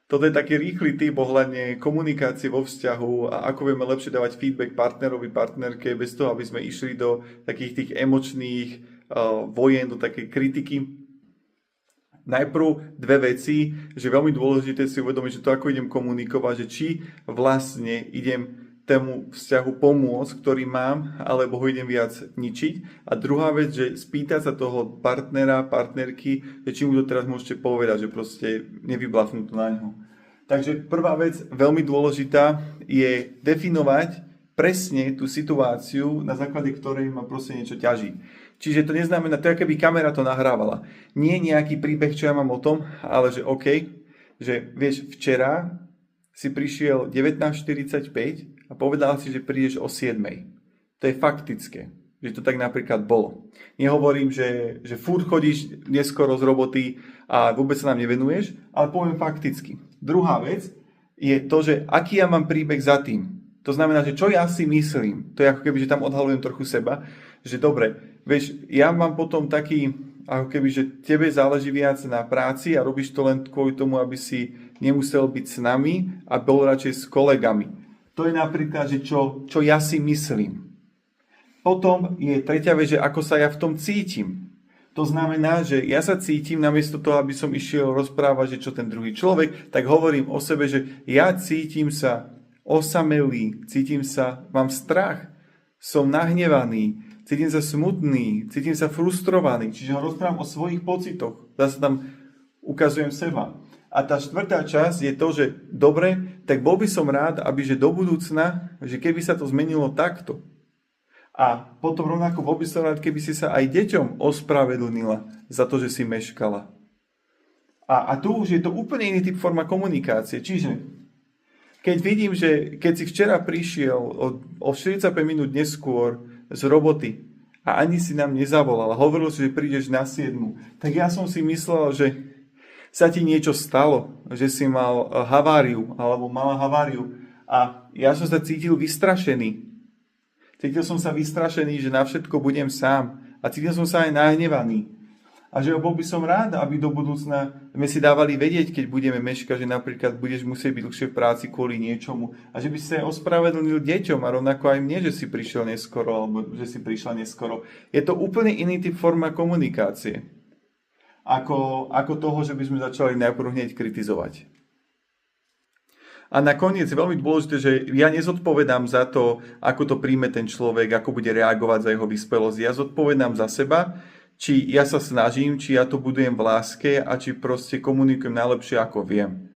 Toto je taký rýchly typ ohľadne komunikácie vo vzťahu a ako vieme lepšie dávať feedback partnerovi, partnerke, bez toho, aby sme išli do takých tých emočných vojen, do takej kritiky. Najprv dve veci, že veľmi dôležité si uvedomiť, že to, ako idem komunikovať, že či vlastne idem tému vzťahu pomôcť, ktorý mám, alebo ho idem viac ničiť. A druhá vec, že spýtať sa toho partnera, partnerky, že či mu to teraz môžete povedať, že proste nevyblafnú to na ňo. Takže prvá vec, veľmi dôležitá, je definovať presne tú situáciu, na základe ktorej ma proste niečo ťaží. Čiže to neznamená, to je, keby kamera to nahrávala. Nie nejaký príbeh, čo ja mám o tom, ale že OK, že vieš, včera si prišiel 19:45 a povedal si, že prídeš o 7. To je faktické, že to tak napríklad bolo. Nehovorím, že furt chodíš neskoro z roboty a vôbec sa nám nevenuješ, ale poviem fakticky. Druhá vec je to, že aký ja mám príbeh za tým. To znamená, že čo ja si myslím, to je ako keby, že tam odhalujem trochu seba, že dobre, vieš, ja mám potom taký, ako keby, že tebe záleží viac na práci a robíš to len kvôli tomu, aby si nemusel byť s nami a bol radšej s kolegami. To je napríklad, že čo ja si myslím. Potom je tretia vec, že ako sa ja v tom cítim. To znamená, že ja sa cítim, namiesto toho, aby som išiel rozprávať, že čo ten druhý človek, tak hovorím o sebe, že ja cítim sa osamelý, mám strach, som nahnevaný, cítim sa smutný, cítim sa frustrovaný, čiže ho rozprávam o svojich pocitoch, zase tam ukazujem seba. A tá štvrtá časť je to, že dobre, tak bol by som rád, aby že do budúcna, že keby sa to zmenilo takto. A potom rovnako bol by som rád, keby si sa aj deťom ospravedlnila za to, že si meškala. A tu už je to úplne iný typ forma komunikácie. Čiže keď vidím, že keď si včera prišiel o 45 minút neskôr z roboty a ani si nám nezavolal a hovoril si, že prídeš na 7, tak ja som si myslel, že sa ti niečo stalo, že si mal haváriu alebo mala haváriu a ja som sa cítil vystrašený. Cítil som sa vystrašený, že na všetko budem sám a cítil som sa aj nahnevaný. A že bol by som rád, aby do budúcna sme si dávali vedieť, keď budeme meškať, že napríklad budeš musieť byť dlhšie v práci kvôli niečomu a že by si sa ospravedlnil deťom a rovnako aj mne, že si prišiel neskoro alebo že si prišla neskoro. Je to úplne iný typ forma komunikácie. Ako toho, že by sme začali najprv hneď kritizovať. A nakoniec je veľmi dôležité, že ja nezodpovedám za to, ako to príjme ten človek, ako bude reagovať za jeho vyspelosť. Ja zodpovedám za seba, či ja sa snažím, či ja to budujem v láske a či proste komunikujem najlepšie, ako viem.